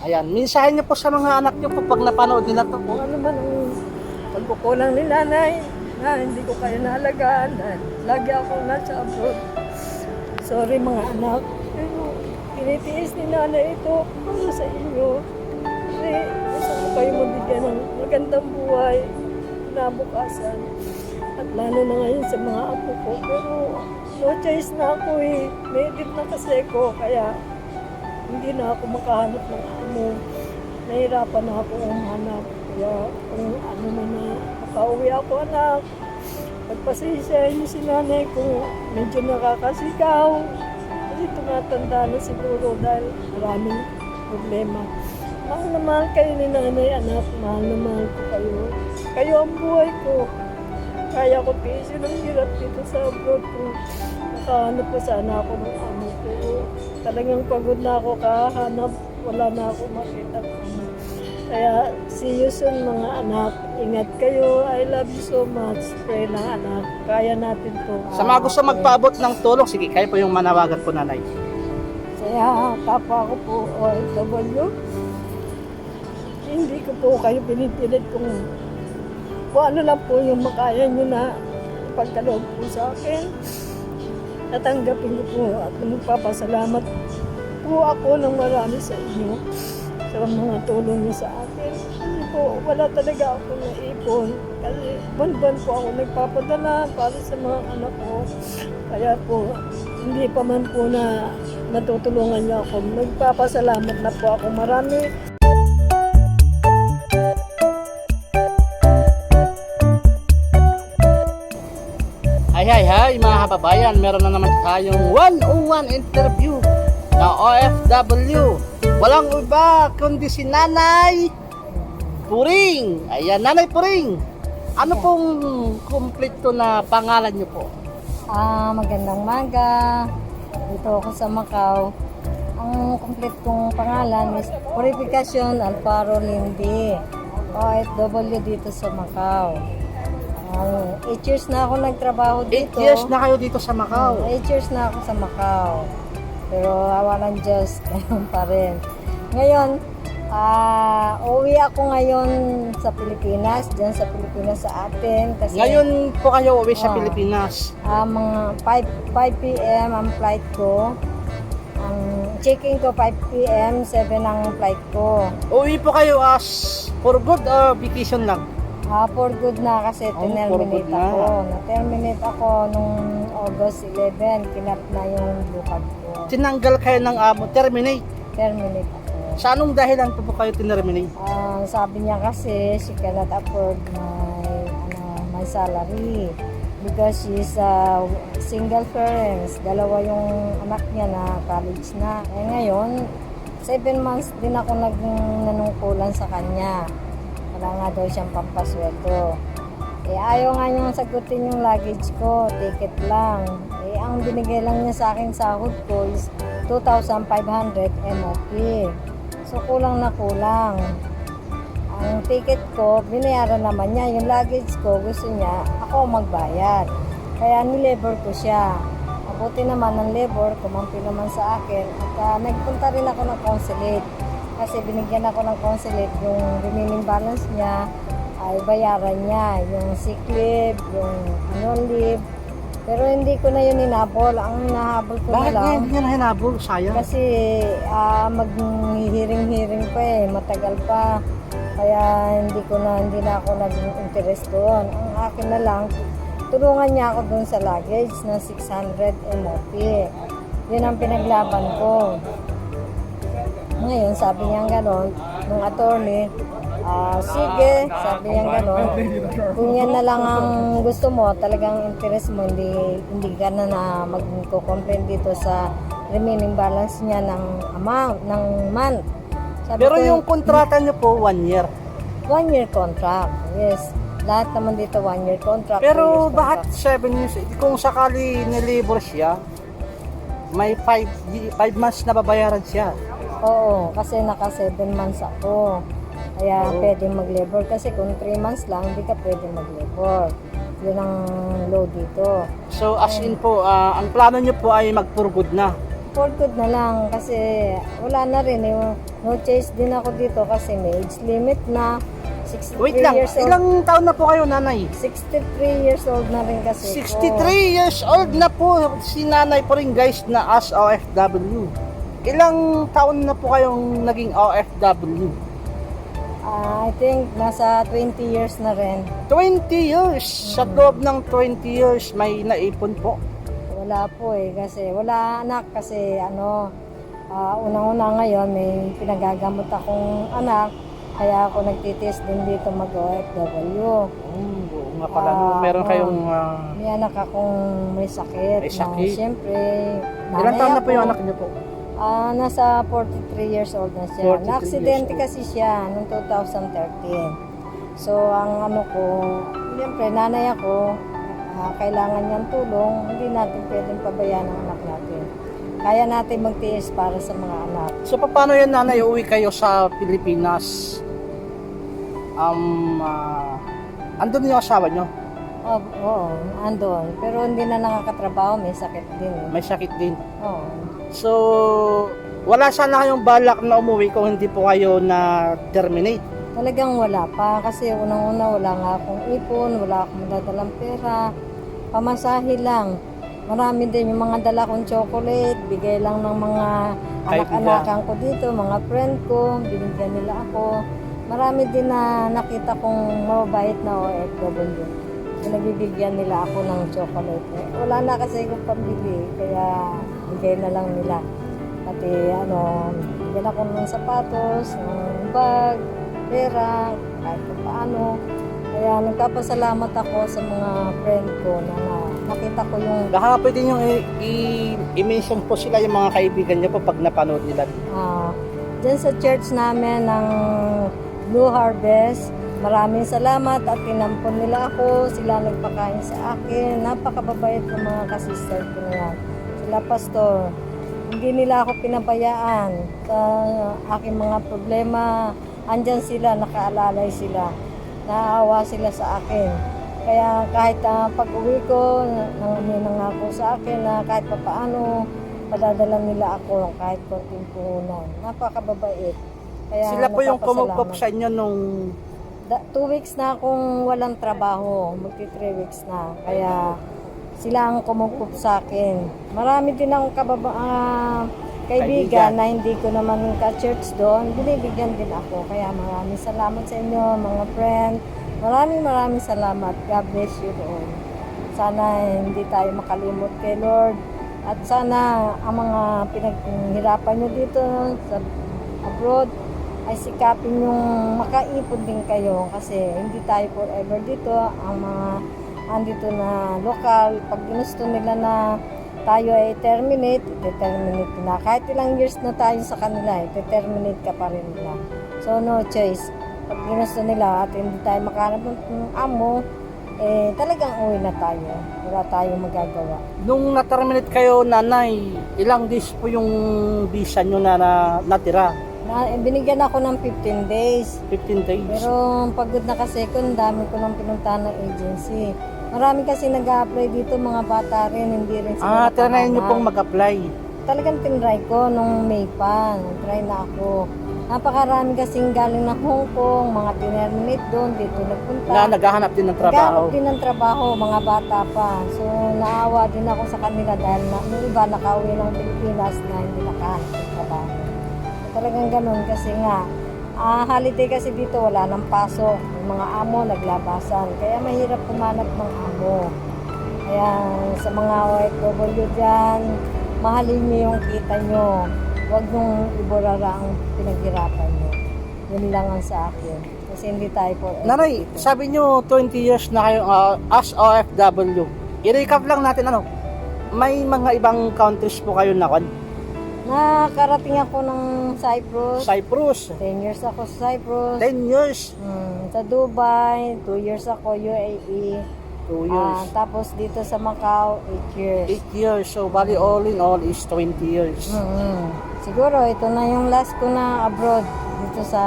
Ayan, mensahe niyo po sa mga anak niyo po pag napanood nila to. Kung ano man ang pagkukulang ni nanay, na hindi ko kayo naalagaan, na lagi ako nasa abroad. Sorry mga anak, pero tinitiis ni nanay ito para sa inyo. Kasi gusto ko kayo mabigyan ng magandang buhay, kinabukasan. At lalo na ngayon sa mga apo ko. Pero no choice na ako eh. May edit na kasi ko, kaya hindi na ako makahanap ng ano. Nahirapan na ako humanap. Kaya kung ano na makauwi ako anak, pagpasensyahan niyo si nanay kung medyo nakakasigaw. Kasi tumatanda na siguro dahil maraming problema. Mahal na mahal kayo ni nanay anak, mahal na mahal ko kayo. Kayo ang buhay ko. Kaya ko piso ng hirap dito sa abroad ko. Nakahanap pa sana ako ng amo ko. Talagang pagod na ako kahanap. Wala na ako makita. Kaya see you soon mga anak. Ingat kayo. I love you so much. Pray lang anak. Kaya natin to. Sa mga gusto magpaabot ng tulong, sige, kayo po yung manawagan po nanay. Kaya kapwa ko po OFW. Hindi ko po kayo pinipilit kung ano lang po yung makaya nyo na pagkaloob po sa akin. Tatanggapin ko po at magpapasalamat po ako ng marami sa inyo sa mga tulong niyo sa akin. Hindi po, wala talaga ako naipon. Kasi buwan-buwan po ako nagpapadala para sa mga anak ko. Kaya po, hindi pa man po na natutulungan niyo ako. Nagpapasalamat na po ako marami. Hi mga kababayan, meron na naman tayong one-on-one interview na OFW. Walang iba kundi si Nanay Puring. Ayan, Nanay Puring. Ano pong kumpleto na pangalan niyo po? Magandang umaga. Dito ako sa Macau. Ang complete kong pangalan is Purificación Alfaro Lindy. OFW dito sa Macau. 8 years na ako nagtrabaho 8 dito. years na kayo dito sa Macau. 8 years na ako sa Macau. Pero awa ng Diyos, ngayon pa rin. Ngayon, uwi ako ngayon sa Pilipinas, dyan sa Pilipinas sa atin. Kasi, Ngayon po kayo uwi sa Pilipinas. mga 5 p.m. ang flight ko. Ang check-in ko 5 p.m., 7 ang flight ko. Uwi po kayo as for good or vacation lang? For good na kasi for terminate good na. ako. Na-terminate ako nung August 11, kinap na yung bukad ko. Tinanggal kayo ng amo, terminate. Terminate ako. Sa anong dahilan po kayo tinerminate? Sabi niya kasi she cannot afford my salary because she's a single parents. Dalawa yung anak niya na college na. Ngayon, 7 months din ako nanungkulan sa kanya. Wala nga daw siyang pampasweldo. Ayaw nga niyang sagutin yung luggage ko, ticket lang. Ang binigay lang niya sa akin sahod ko is 2,500 MOP. So kulang na kulang. Ang ticket ko, binayaran naman niya. Yung luggage ko, gusto niya, ako magbayad. Kaya nilabor ko siya. Mabuti naman ng labor, kumampi naman sa akin. At nagpunta rin ako ng consulate. Kasi binigyan ako ng consulate, yung remaining balance niya ay bayaran niya. Yung sick leave, yung annual leave. Pero hindi ko na yun hinabol. Ang nahabol ko Bakit na lang. hindi nyo hinabol? Sayang. Kasi maghihiring-hiring pa eh, matagal pa. Kaya hindi na ako nag-interest doon. Ang akin na lang, tulungan niya ako doon sa luggage na 600 MOP. Yun ang pinaglaban ko. Ngayon, sabi niya gano'n, nung attorney, sige, sabi niya gano'n, kung yan na lang ang gusto mo, talagang interest mo, hindi ka na magko-complain dito sa remaining balance niya ng amount, ng month. Sabi Pero ko, yung kontrata nyo po, 1 year. 1 year contract, yes. Lahat naman dito 1 year contract. Pero 2 years bakit contract. 7 years? Kung sakali nilibor siya, may 5 months na babayaran siya. Oo, kasi naka 7 months ako. Kaya pwedeng mag-labor. Kasi kung 3 months lang, hindi ka pwedeng mag-labor. Yun ang low dito. So as in po, ang plano nyo po ay mag-for good na. For good na lang kasi wala na rin. No choice din ako dito kasi may age limit na. 63 Wait lang, years old. ilang taon na po kayo, nanay? 63 years old na rin kasi 63 ko. years old na po si nanay po rin, guys, na as OFW. Ilang taon na po kayong naging OFW? I think nasa 20 years na rin. 20 years! Sa loob ng 20 years, may naipon po. Wala po eh, kasi wala anak kasi unang-una ngayon may pinagagamot akong anak, kaya ako nagtitiis din dito mag-OFW. Oo nga pala, meron kayong... May anak akong may sakit. May sakit? Na, siyempre, ilang taon na po ako. yung anak niyo po? Nasa 43 years old na siya. 43 Na-aksidente years old. kasi siya noong 2013. So, ang ano ko, siyempre, nanay ako, kailangan niyang tulong, hindi natin pwedeng pabayaan ang anak natin. Kaya natin magtiis para sa mga anak. So, paano yan, nanay, uwi kayo sa Pilipinas? Andun yung asawa niyo? Oo, andon. Pero hindi na nakakatrabaho, may sakit din. May sakit din. Oo. So, wala sana kayong balak na umuwi kung hindi po kayo na-terminate. Talagang wala pa kasi unang-una wala nga akong ipon, wala akong dadalang pera, pamasahe lang. Marami din yung mga dala kong chocolate, bigay lang ng mga anak-anakan ko dito, mga friend ko, binigyan nila ako. Marami din na nakita kong mababait na OFW. Nagbibigyan nila ako ng chocolate. Wala na kasi akong pambili, kaya bigay na lang nila. Pati bigyan ako ng sapatos, ng bag, pera, kahit pa paano. Kaya nagpapasalamat ako sa mga friend ko na nakita ko yung Baka pwede nyo i-mention po sila yung mga kaibigan nyo po pag napanood nila. dyan sa church namin ng Blue Harvest. Maraming salamat at tinampon nila ako. Sila nagpakain sa akin. Napakababait ng mga kasister ko na yan. Sila pastor. Hindi nila ako pinabayaan sa aking mga problema. Andyan sila, nakaalalay sila. Naawa sila sa akin. Kaya kahit pag-uwi ko, nangako sa akin na kahit papaano, padadala nila ako kahit konting puhunan. Napakababait. Kaya Sila po yung napapasalamat. kumukop sa inyo nung 2 weeks na akong walang trabaho, magti 3 weeks na. Kaya sila ang kumukop sa akin. Marami din akong kaibigan na hindi ko naman ka-church doon. Binibigyan din ako. Kaya maraming salamat sa inyo, mga friend. Maraming salamat. God bless you doon. Sana hindi tayo makalimot kay Lord. At sana ang mga pinaghirapan nyo dito sa abroad ay sikapin yung makaipon din kayo kasi hindi tayo forever dito. Ang mga andito na lokal, pag ginusto nila na tayo ay terminate na. Kahit ilang years na tayo sa kanila, terminate ka pa rin nila. So no choice. Pag ginusto nila at hindi tayo makahanap ng amo, talagang uwi na tayo. Wala tayong magagawa. nung na-terminate kayo, nanay, ilang days po yung visa nyo na natira? Binigyan ako ng 15 days. 15 days. Pero pagod na kasi ko, ang dami ko nang pinuntahan ng agency. Marami kasi nag-a-apply dito, mga bata rin, hindi rin sila Try nyo nakahanap. pong mag-apply. Talagang tinry ko nung May pa, try na ako. Napakarami kasing galing na Hong Kong, mga tinerminate doon, dito nagpunta. Na naghahanap din ng trabaho. Naghahanap din ng trabaho, mga bata pa. So, naawa din ako sa kanila dahil yung iba nakauwi ng Pilipinas na hindi nakahanap ng trabaho. So, talagang ganun kasi nga, holiday kasi dito wala nang pasok. Yung mga amo naglabasan. Kaya mahirap kumanap ng amo. Kaya sa mga OFW dyan, mahalin niyo yung kita nyo. Huwag nung iborara ang pinaghirapan nyo. Yun lang ang sa akin. Kasi hindi tayo forever Nanay, dito. sabi nyo 20 years na kayo as OFW. I-recap lang natin may mga ibang countries po kayo Nakarating ako ng Cyprus. Cyprus, 10 years ako sa Cyprus. 10 years. Sa Dubai, 2 years ako UAE. 2 years. Tapos dito sa Macau, 8 years. 8 years. So, bali all in all is 20 years. Siguro ito na yung last ko na abroad dito sa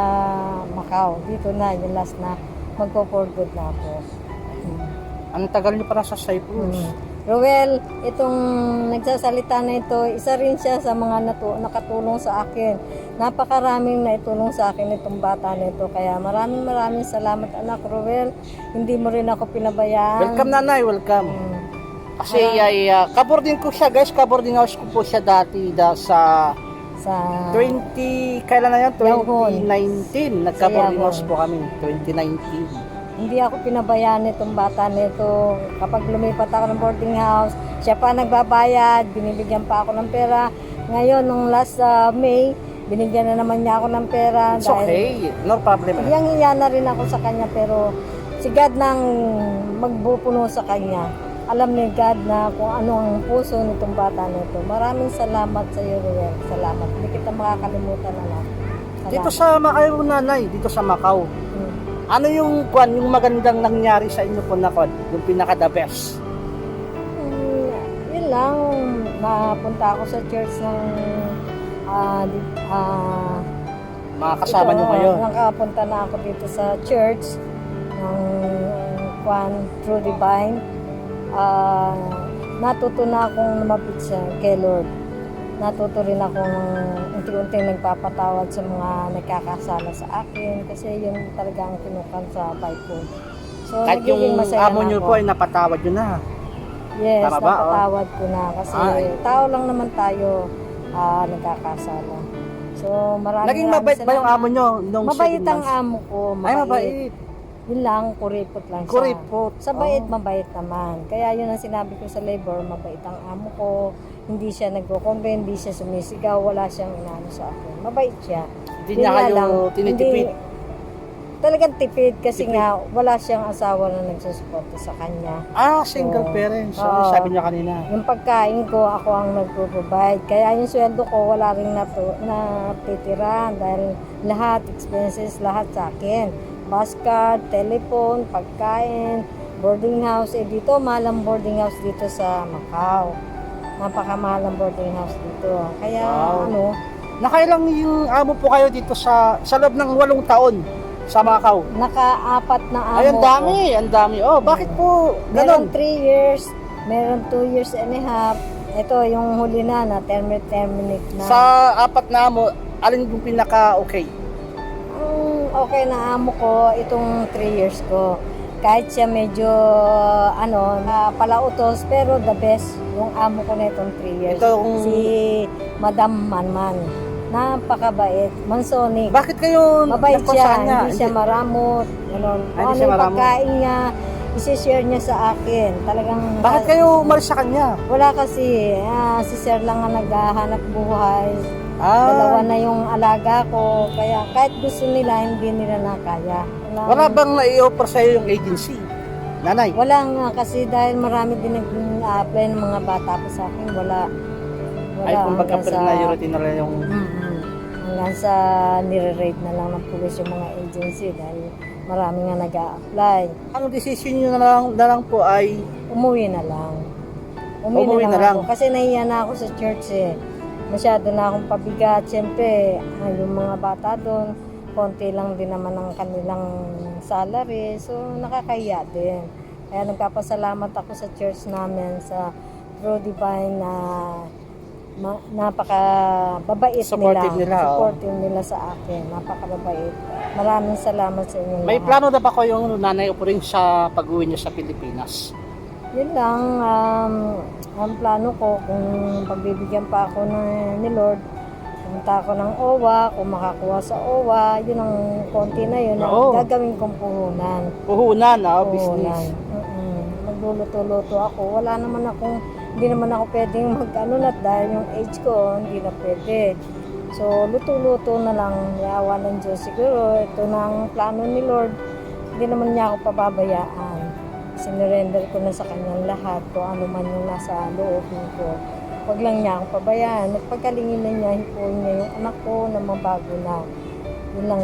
Macau. Dito na yung last na magpo-for good na ako. Ang tagal nyo para sa Cyprus. Roel, itong nagsasalita na ito, isa rin siya sa mga nakatulong sa akin. Napakaraming naitulong sa akin itong bata na ito. Kaya maraming salamat anak Roel. Hindi mo rin ako pinabayaan. Welcome nanay, welcome. Kasi kaboarding ko siya guys, kaboarding house ko po siya dati sa Sa 20, kailan na yan? Yahon. 2019, nagka-boarding Sa house po kami, 2019. Hindi ako pinabayaan nitong bata nito. Kapag lumipat ako ng boarding house, siya pa nagbabayad, binibigyan pa ako ng pera. Ngayon, nung last May, binigyan na naman niya ako ng pera. It's okay, no problem. Hiyang-hiya na rin ako sa kanya, pero si God nang magbupuno sa kanya. Alam ni God na kung ano ang puso nitong bata nito. Maraming salamat sa iyo, Ruel. Salamat. Hindi kita makakalimutan na lang. Dito sa Macau nanay, dito sa Macau. Ano yung magandang nangyari sa inyo po na yung pinaka the best? Yun lang, napunta ako sa church ng Mga kasama nyo kayo? Nakapunta na ako dito sa church ng True Divine. Natuto na akong lumapit kay Lord. Natuto rin ako ng unti-unti nagpapatawad sa mga nagkakasala sa akin kasi yun talaga ang kinukan sa Bible. So, Kahit nagiging yung masaya amo na nyo ako. po ay napatawad nyo na. Yes, Tama ba? napatawad ko na kasi Ay. tao lang naman tayo nagkakasala. So, Naging mabait ba yung amo nyo? Nung Mabait 7 ang months? amo ko. Ay, mabait. Yun lang, kuripot lang siya. Kuripot. Sa bait, Oh. mabait naman. Kaya yun ang sinabi ko sa labor, mabait ang amo ko. Hindi siya nagkukumbe, hindi siya sumisigaw, wala siyang inano sa akin. Mabait siya. Hindi Yun niya nga kayo lang, tinitipid. Talagang tipid kasi Tipid. nga wala siyang asawa na nagsusuporta sa kanya. Single Oo. parents. Oo. Sabi niya kanina. Yung pagkain ko, ako ang nagpo-provide. Kaya yung sweldo ko, wala rin natitira dahil lahat, expenses, lahat sa akin. Bus card, telephone, pagkain, boarding house. Dito, mahal ang boarding house dito sa Macau. Napakamahal ang boarding house dito. Kaya, Wow. Nakailang yung amo po kayo dito sa loob ng 8 taon sa Macau? naka-apat na amo Ay, ang ko. dami, ang dami. Oh, bakit po Meron ganun? 3 years, meron 2 years and a half. Ito, yung huli na, terminate na. Sa 4 na amo, alin yung pinaka-okay? Ang okay na amo ko, itong 3 years ko. Kahit siya medyo, palautos, pero the best, yung amo ko na itong 3 years. Ito yung- Si Madam Manman. Napakabait. Mansonic. Bakit kayo Mabait siya, nagpasahan niya? hindi siya maramot. Ganon. Ay, Kung hindi ano siya yung maramot. pagkain niya, isi-share niya sa akin. Talagang, Bakit kayo umalis sa kanya? wala kasi, si Sir lang ang naghahanap buhay. Dalawa na yung alaga ko. Kaya kahit gusto nila, hindi nila nakaya. Wala bang nai-offer sa'yo yung agency? Nanay? Wala nga kasi dahil marami din nag-apply ng mga bata pa sa akin. Wala. Ay, kumbaga hanggang sa- priority na lang yung... Hanggang sa nire-rate na lang ng pulis yung mga agency dahil marami nga nag-a-apply. Ang decision nyo na lang po ay... Umuwi na lang. Umuwi na lang. Ako. Kasi nahiya na ako sa church eh. Masyado na akong pabigat. Siyempre, yung mga bata doon, konti lang din naman ang kanilang salary. So, nakakahiya din. Kaya nagpapasalamat ako sa church namin, sa True Divine na napakababait Supportive nila, oh. Supportive nila sa akin. Napakababait. Maraming salamat sa inyo May lahat. plano na ba kayong nanay o rin sa pag-uwi niyo sa Pilipinas? Yun lang, ang plano ko kung pagbibigyan pa ako ni Lord, pumunta ako ng OWA, kung makakuha sa OWA, yun ang konti na yun, Oo. ang gagawin kong puhunan. Puhunan, Puhunan. business. Magluluto-luto ako, hindi naman ako pwedeng mag-ano dahil yung age ko, hindi na pwede. So, luto-luto na lang, yawa ng Diyos. Siguro, ito na ang plano ni Lord, hindi naman niya ako pababayaan. Sinurrender ko na sa kanyang lahat kung ano man yung nasa loobin ko. Huwag lang niya akong pabayaan. Pagkalingin na niya, hipuin niya yung anak ko na mabago na. Yun lang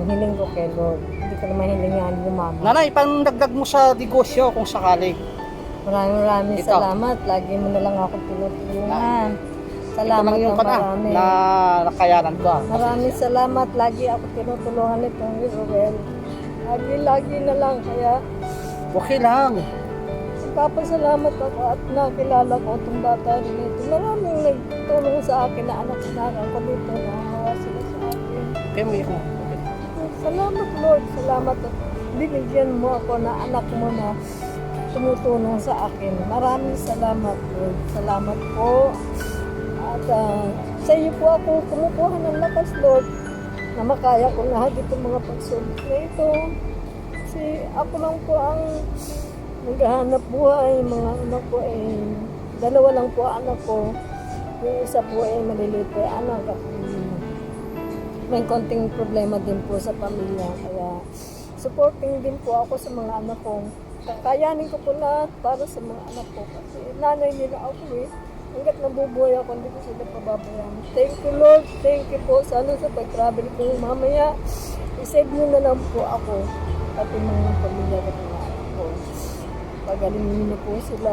hiling ko kay Lord. Hindi ko naman hilingan yung mama. Nanay, pang dagdag mo sa negosyo kung sakali. Maraming Ito. salamat. Lagi mo na lang ako tinutulungan. Ito Salamat lang yung ng kana marami. na nakayanan ko. Maraming salamat. Lagi ako tinutulungan itong Ruel. Lagi na lang. Kaya Okay lang. nagpapasalamat ako at nakilala ko itong bata rin ito. Maraming nagtulong sa akin na anak-anak ko dito. Nakahawa sila sa akin. Kaya mo yun. Salamat Lord, salamat at binigyan mo ako na anak mo na tumutulong sa akin. Maraming salamat Lord. Salamat po. At sa iyo po ako kumukuha ng lakas Lord na makaya ko lahat itong mga pagsubok na ito. Kasi ako lang po ang naghahanap buhay. Mga anak ko dalawa lang po anak ko. Yung isa po maliliit po anak at may konting problema din po sa pamilya. Kaya supporting din po ako sa mga anak ko. Kakayanin ko po lahat para sa mga anak ko. Kasi nanay nila ako hanggat nabubuhay ako, hindi ko sila pababayaan. Thank you Lord, thank you po. Sana sa pag-travel ko mamaya, isave nyo na lang po ako. Pati mga pamilya ko mga anak ko. Pagalingin niyo po sila.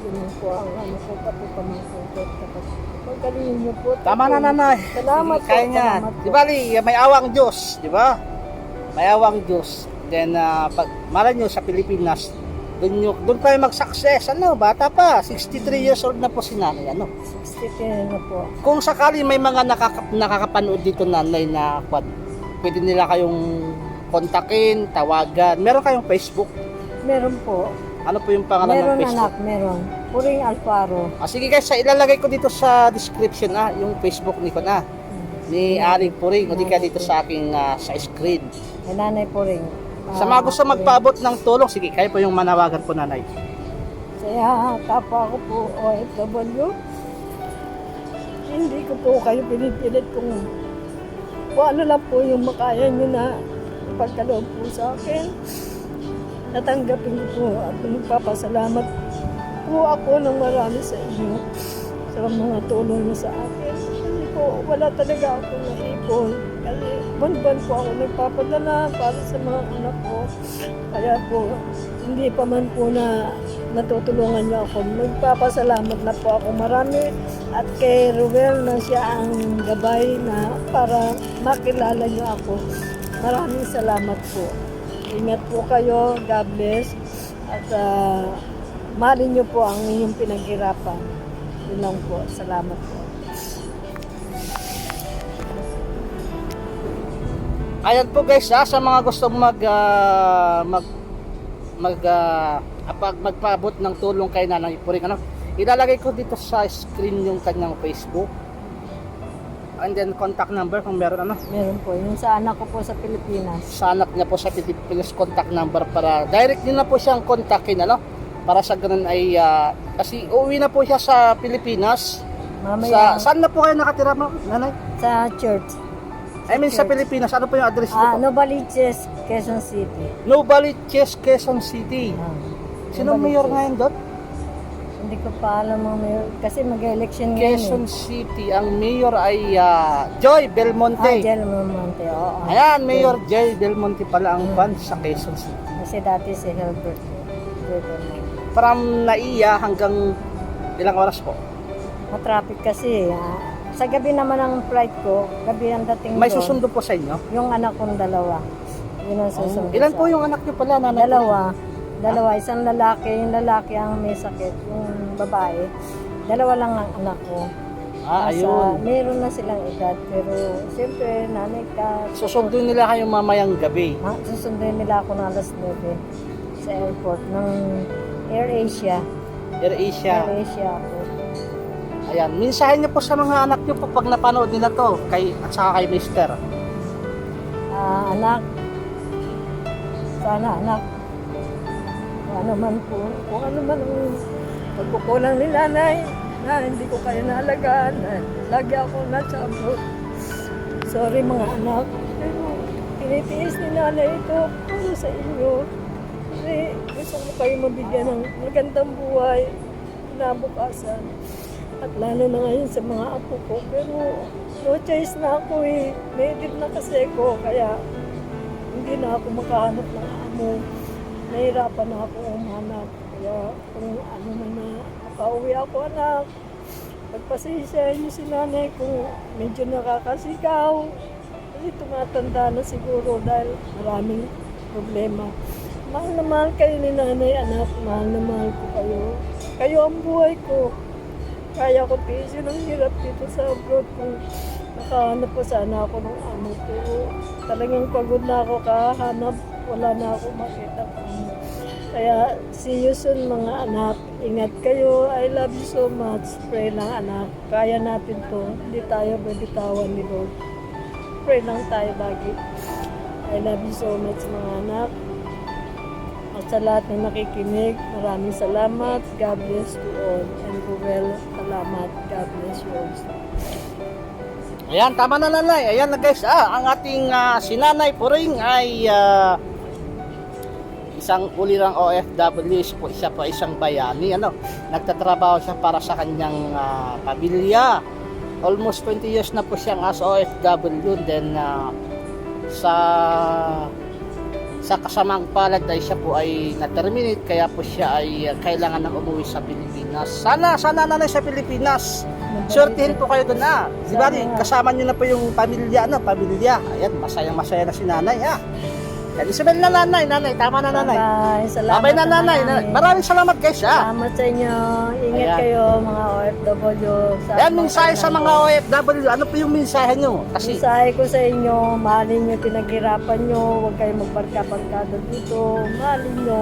Yun po ang ano ko, pati pamangkin ko. Pagalingin niyo po. Tama na nanay. Salamat po. Kaya niya. Salamat po. Di ba, may awang Diyos, di ba? May awang Diyos. Then, pag malay nyo sa Pilipinas, doon kayo mag-success. Ano, bata pa. 63 years old na po si nanay. Ano? 63 na po. Kung sakali may mga nakakapanood dito nanay na pwede nila kayong kontakin, tawagan. Meron kayong Facebook? Meron po. Ano po yung pangalan Meron ng Facebook? anak, meron. Puring Alfaro. Sige guys, ilalagay ko dito sa description yung Facebook ni Kon ni Aling Puring, o di ka dito sa aking sa screen. May nanay Puring. Sa mga gusto magpaabot ng tulong, sige, kayo po yung manawagan po nanay. Kaya kapwa ko po OFW. Hindi ko po kayo pinipilit kung ano lang po yung makaya nyo na ipagkaloob po sa akin. Natanggapin ko po at magpapasalamat po ako ng marami sa inyo sa mga tulong nyo sa akin. Kasi po, wala talaga ako naipon. Kasi buwan-buwan po ako nagpapadala para sa mga anak ko. Kaya po, hindi pa man po na natutulungan niyo ako. Magpapasalamat na po ako marami. At kay Ruel na siya ang gabay na para makilala niyo ako. Maraming salamat po. Ingat po kayo. God bless. At mahalin niyo po ang inyong pinaghirapan. Yun lang po. Salamat po. Ayan po guys, sa mga gusto magpaabot ng tulong kay Nanay Puring, ilalagay ko dito sa screen yung kanyang Facebook. And then contact number kung meron Meron po. Yung sa anak ko po sa Pilipinas. sa anak niya po sa Pilipinas, contact number para direct niyo na po siyang kontakin para sa ganun ay kasi uuwi na po siya sa Pilipinas. Mamaya Saan na po kayo nakatira nanay? sa church. I mean sa Pilipinas, ano po yung address niyo po? Novaliches, Quezon City. Novaliches, Quezon City. Sino Novaliches. mayor ngayon doon? Hindi ko pa alam ang mayor. Kasi mag-election ngayon. Quezon City. Ang mayor ay Joy Belmonte. Jel Monte, oo. Ayan, Mayor Joy Belmonte pala ang ban sa Quezon City. Kasi dati si Helbert. From Naiya hanggang ilang oras po? Matraffic kasi. Sa gabi naman ang flight ko, gabi ang dating May doon. susundo po sa inyo? Yung anak kong dalawa. Yun ang susundo. Ilan sa- po yung anak niyo pala, nanay? Dalawa. Isang lalaki. Yung lalaki ang may sakit. Yung babae. Dalawa lang ang anak ko. Ayun. Meron na silang edad. Pero siyempre, nanay ka. Susundo nila kayo mamayang gabi. Susunduin nila ako ng alas 9 sa airport ng AirAsia. AirAsia. AirAsia ako. Ayan, minsahin niyo po sa mga anak niyo po pag napanood nila to, at saka kay Mister. Anak, sana anak, kung ano man ang pagkukulang ni nanay, na hindi ko kayo naalagaan, na lagi ako nasa abroad. Sorry mga anak, pero tinitiis ni nanay ito para sa inyo. Kasi gusto ko kayo mabigyan ng magandang buhay, kinabukasan. At lalo na ngayon sa mga apo ko, pero no choice na ako may edit na kasi ko, kaya hindi na ako makahanap ng amo. Nahirapan na ako umanap, kaya kung ano man na makauwi ako anak, pagpasensya niyo si nanay kung medyo nakakasigaw, kasi tumatanda na siguro dahil maraming problema. Mahal na mahal kayo ni nanay, anak. Mahal na mahal ko kayo. Kayo ang buhay ko. Kaya ko tiisin ang hirap dito sa abroad kung nakahanap pa sana ako ng amo. Pero talagang pagod na ako kahanap. Wala na ako makita. Kaya see you soon mga anak. Ingat kayo. I love you so much. Pray lang anak. Kaya natin to. Hindi tayo bibitawan ni Lord. Pray lang tayo lagi. I love you so much mga anak. At sa lahat na nakikinig, maraming salamat. God bless you all. And Ruel, salamat. God bless you also. Ayan, tama na nanay. Ayan na guys, ang ating si Nanay Puring ay isang ulirang OFW. Siya po isang bayani. Nagtatrabaho siya para sa kanyang pamilya. Almost 20 years na po siyang as OFW. Then sa kasamang palad ay siya po ay na-terminate, kaya po siya ay kailangan ng umuwi sa Pilipinas. Sana nanay sa Pilipinas. Sortihin po kayo doon Di ba? Kasama niyo na po yung pamilya, pamilya. Ayan, masaya na si nanay Yan, Isabel na nanay, tama na nanay. Bye. Salamat. Bye na nanay. Maraming salamat guys Salamat sa inyo. Ingat Ayan. kayo mga OFW. Ayan, mensahe sa mga OFW. Ano po yung mensahe nyo? Kasi Mensahe ko sa inyo, mahalin nyo pinaghirapan nyo, huwag kayo magbarka-barkada dito, mahalin nyo.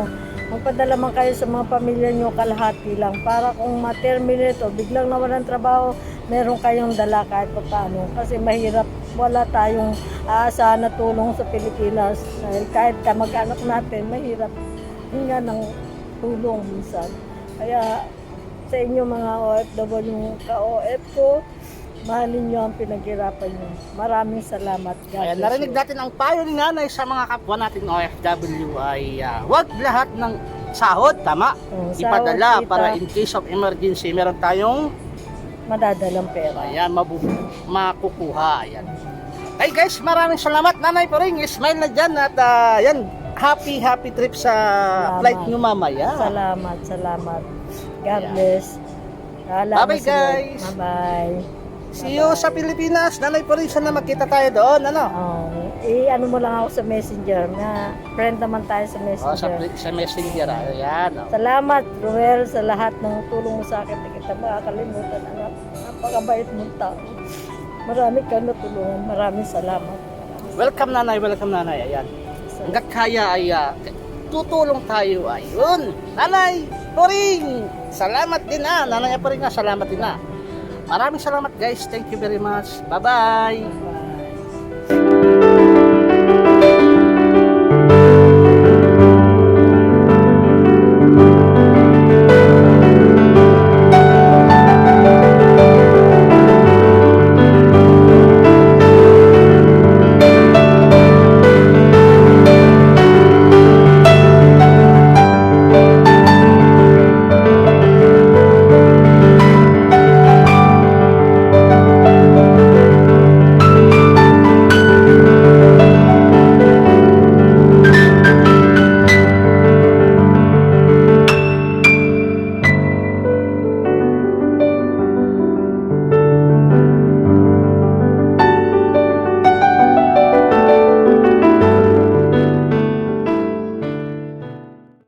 Magpadala man kayo sa mga pamilya nyo kalahati lang para kung ma-terminate o biglang nawalan trabaho, meron kayong dala kahit pa paano. Kasi mahirap, wala tayong aasahan na tulong sa Pilipinas. Dahil kahit kamag-anak natin, mahirap hinga ng tulong minsan. Kaya sa inyo mga OFW, ka-OF ko, mahalin nyo ang pinaghirapan nyo. Maraming salamat. God ayan, bless narinig you. natin ang payo ni nanay sa mga kapwa natin OFW ay wag lahat ng sahod, tama? Sahod, Ipadala kita. para in case of emergency, meron tayong Madadalang pera. ayan, makukuha. Ayan. Hey guys, maraming salamat Nanay Puring. Smile na dyan at yan, happy trip sa Salamat. flight nyo mamaya. Salamat. God Ayan. bless. Bye-bye, guys. Bye-bye. See you sa Pilipinas. Nanay Puring, sana magkita tayo doon. Ano mo lang ako sa messenger na friend naman tayo sa messenger. Sa messenger. Ayan. Salamat, Ruel, sa lahat ng tulong mo sa akin. Hindi kita makakalimutan, anak. Napakabait mong tao. Marami ka natulungan. Maraming salamat. Welcome nanay. Ayan. Hanggat kaya ay tutulong tayo. Ayun. Nanay Puring, salamat din Nanay Puring salamat din Maraming salamat guys. Thank you very much. Bye-bye.